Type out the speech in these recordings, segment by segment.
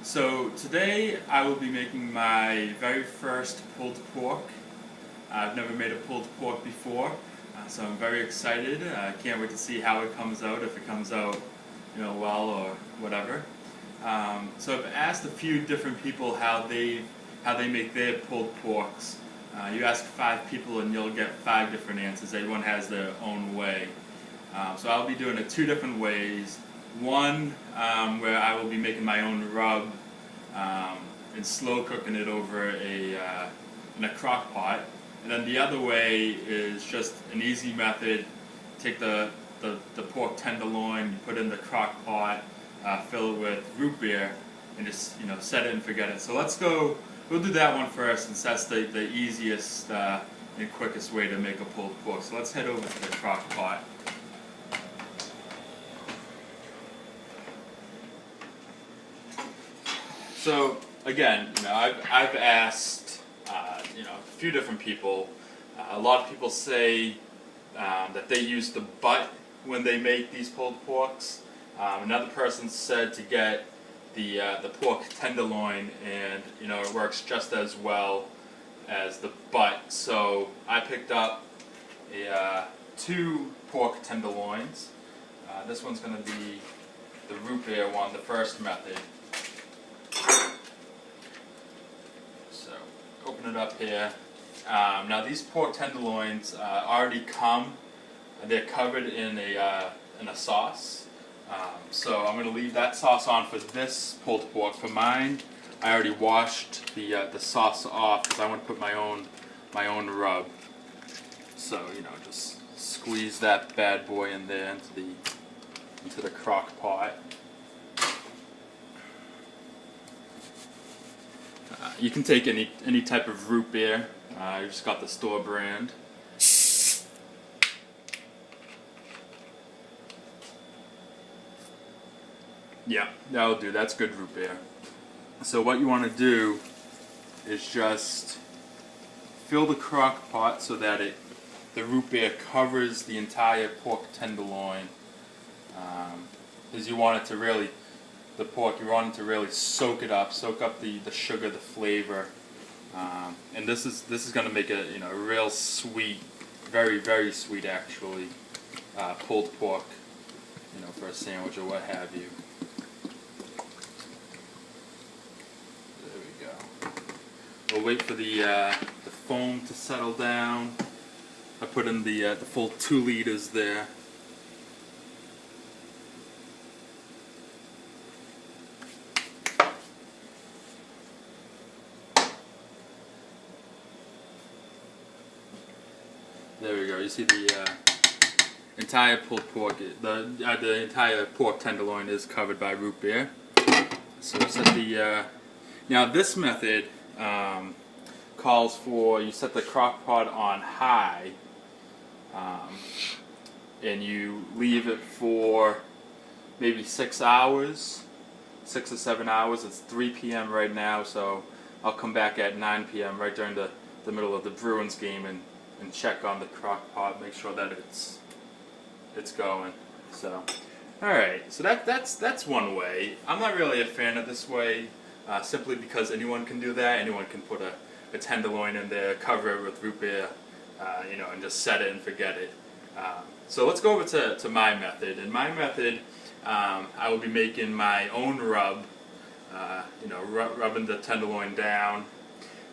So today I will be making my very first pulled pork. I've never made a pulled pork before, so I'm very excited. I can't wait to see how it comes out, if it comes out, well or whatever. So I've asked a few different people how they make their pulled porks. You ask 5 people and you'll get 5 different answers. Everyone has their own way. So I'll be doing it 2 different ways. One where I will be making my own rub and slow cooking it over in a crock pot. And then the other way is just an easy method. Take the pork tenderloin, you put it in the crock pot, fill it with root beer, and just set it and forget it. So we'll do that one first, since that's the easiest and quickest way to make a pulled pork. So let's head over to the crock pot. So again, I've asked a few different people. A lot of people say that they use the butt when they make these pulled porks. Another person said to get the pork tenderloin, and it works just as well as the butt. So I picked up 2 pork tenderloins. This one's going to be the root beer one, the first method. So open it up here. Now these pork tenderloins already come. They're covered in a sauce. So I'm going to leave that sauce on for this pulled pork. For mine, I already washed the sauce off because I want to put my own rub. So just squeeze that bad boy in there into the crock pot. You can take any type of root beer. I just got the store brand. Yeah, that'll do. That's good root beer. So what you want to do is just fill the crock pot so that the root beer covers the entire pork tenderloin. Because you want it to really, the pork, you want it to really soak up the sugar, the flavor. And this is going to make a real sweet, very, very sweet actually, pulled pork, for a sandwich or what have you. We'll wait for the foam to settle down. I put in the full 2 liters there. There we go. You see the entire pulled pork. The entire pork tenderloin is covered by root beer. So set the. Now this method calls for you set the crock pot on high, and you leave it for maybe 6 hours, 6 or 7 hours. It's 3 p.m. right now, so I'll come back at 9 p.m. right during the middle of the Bruins game and check on the crock pot, make sure that it's going. So, all right. So that's one way. I'm not really a fan of this way. Simply because anyone can do that. Anyone can put a tenderloin in there, cover it with root beer, and just set it and forget it. So let's go over to my method. In my method, I will be making my own rub, rubbing the tenderloin down.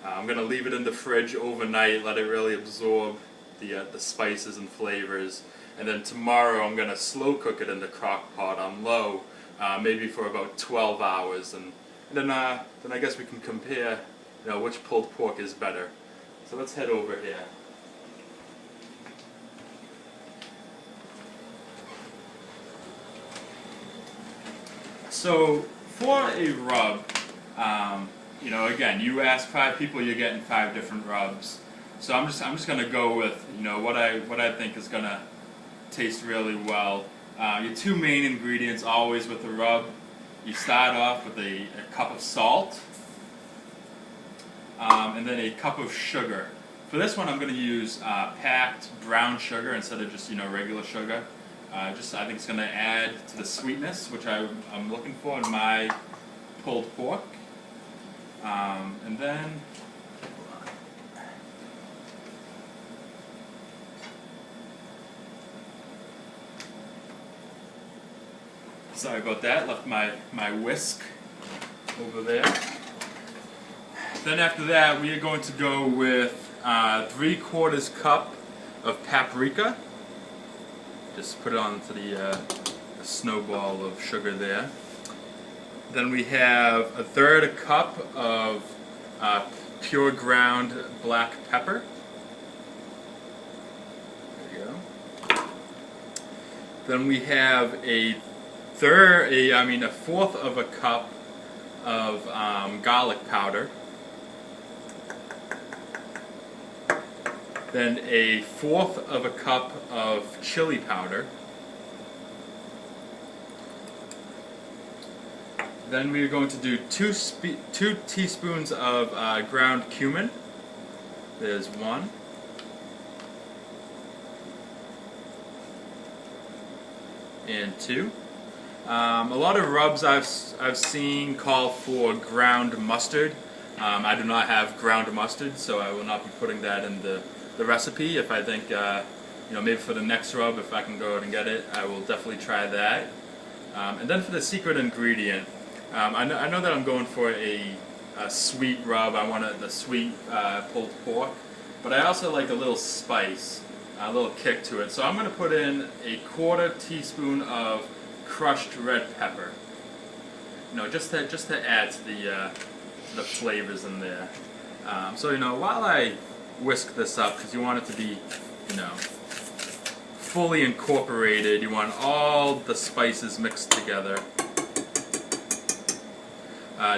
I'm going to leave it in the fridge overnight, let it really absorb the spices and flavors. And then tomorrow I'm going to slow cook it in the crock pot on low, maybe for about 12 hours. And then I guess we can compare, which pulled pork is better. So let's head over here. So for a rub, again, you ask 5 people, you're getting 5 different rubs. So I'm just gonna go with what I think is gonna taste really well. Your 2 main ingredients always with a rub. You start off with a cup of salt, and then a cup of sugar. For this one, I'm going to use packed brown sugar instead of just regular sugar. I think it's going to add to the sweetness, which I'm looking for in my pulled pork. And then sorry about that, left my whisk over there. Then after that, we are going to go with 3/4 cup of paprika. Just put it onto the snowball of sugar there. Then we have 1/3 cup of pure ground black pepper. There you go. Then we have a 1/4 of a cup of garlic powder. Then 1/4 of a cup of chili powder. Then we are going to do 2 teaspoons of ground cumin. There's 1. And 2. A lot of rubs I've seen call for ground mustard. I do not have ground mustard, so I will not be putting that in the recipe. If I think, maybe for the next rub, if I can go out and get it, I will definitely try that. And then for the secret ingredient, I know that I'm going for a sweet rub. I want the sweet pulled pork, but I also like a little spice, a little kick to it. So I'm going to put in 1/4 teaspoon of crushed red pepper. Just to add to the flavors in there. So while I whisk this up, because you want it to be, fully incorporated. You want all the spices mixed together.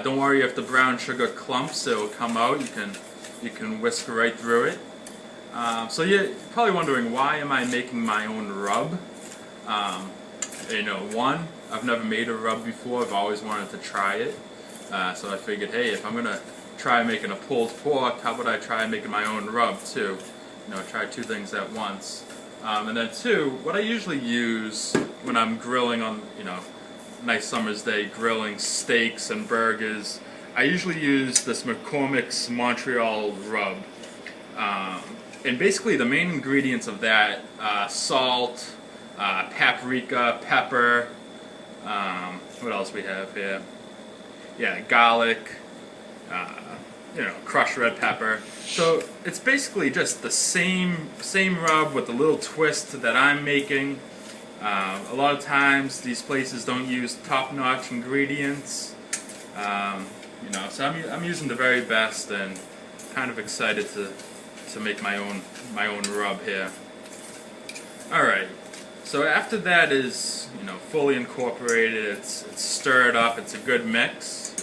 Don't worry if the brown sugar clumps; it will come out. You can whisk right through it. So you're probably wondering, why am I making my own rub? One, I've never made a rub before. I've always wanted to try it. So I figured, hey, if I'm gonna try making a pulled pork, how about I try making my own rub too? Try 2 things at once. And then 2, what I usually use when I'm grilling on, nice summer's day, grilling steaks and burgers, I usually use this McCormick's Montreal rub. And basically the main ingredients of that, salt, paprika, pepper, what else we have here? Yeah, garlic, crushed red pepper. So it's basically just the same rub with a little twist that I'm making. A lot of times these places don't use top-notch ingredients. So I'm using the very best, and kind of excited to make my own rub here. All right. So after that is fully incorporated, it's stirred up, it's a good mix.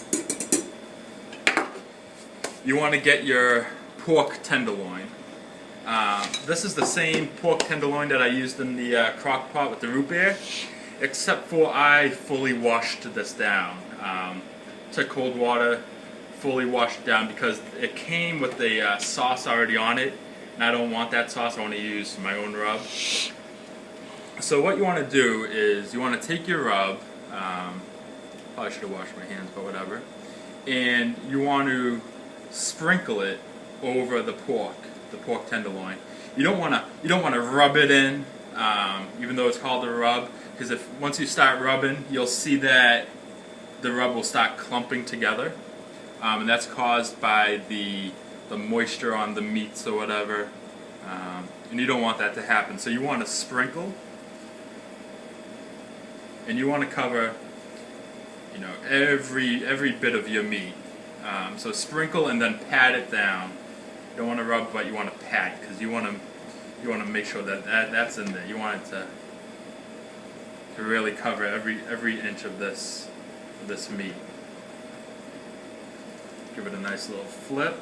You want to get your pork tenderloin. This is the same pork tenderloin that I used in the crock pot with the root beer, except for I fully washed this down. Took cold water, fully washed it down, because it came with the sauce already on it, and I don't want that sauce. I want to use my own rub. So what you want to do is you want to take your rub, probably should have washed my hands, but whatever, and you want to sprinkle it over the pork tenderloin. You don't want to rub it in, even though it's called a rub, because once you start rubbing, you'll see that the rub will start clumping together, and that's caused by the moisture on the meats or whatever, and you don't want that to happen. So you want to sprinkle, and you want to cover, every bit of your meat. So sprinkle and then pat it down. You don't want to rub, but you want to pat, because you want to make sure that that's in there. You want it to really cover every inch of this meat. Give it a nice little flip.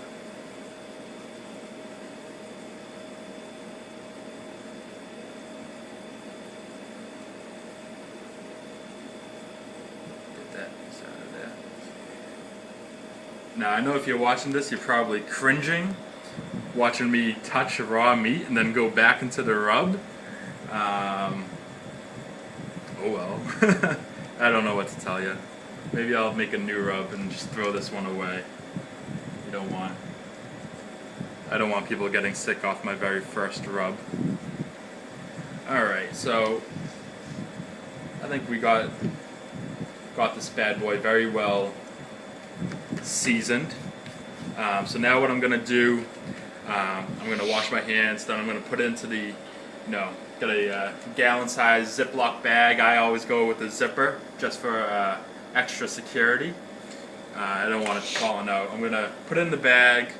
Now, I know if you're watching this, you're probably cringing, watching me touch raw meat and then go back into the rub. Oh well. I don't know what to tell you. maybe I'll make a new rub and just throw this one away. I don't want people getting sick off my very first rub. Alright, so I think we got this bad boy very well seasoned. So now what I'm going to do, I'm going to wash my hands, then I'm going to put it into the, got a gallon-sized Ziploc bag. I always go with a zipper just for extra security. I don't want it falling out. I'm going to put it in the bag,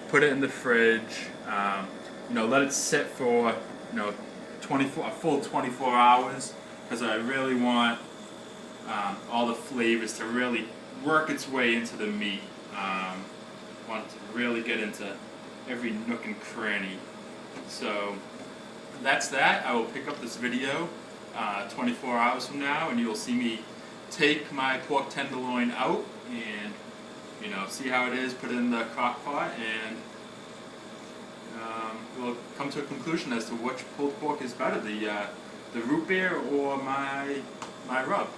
put it in the fridge, let it sit for, a full 24 hours, because I really want all the flavors to really work its way into the meat. Want it to really get into every nook and cranny. So that's that. I will pick up this video 24 hours from now, and you'll see me take my pork tenderloin out and see how it is, put it in the crock pot, and we'll come to a conclusion as to which pulled pork is better, the root beer or my rub.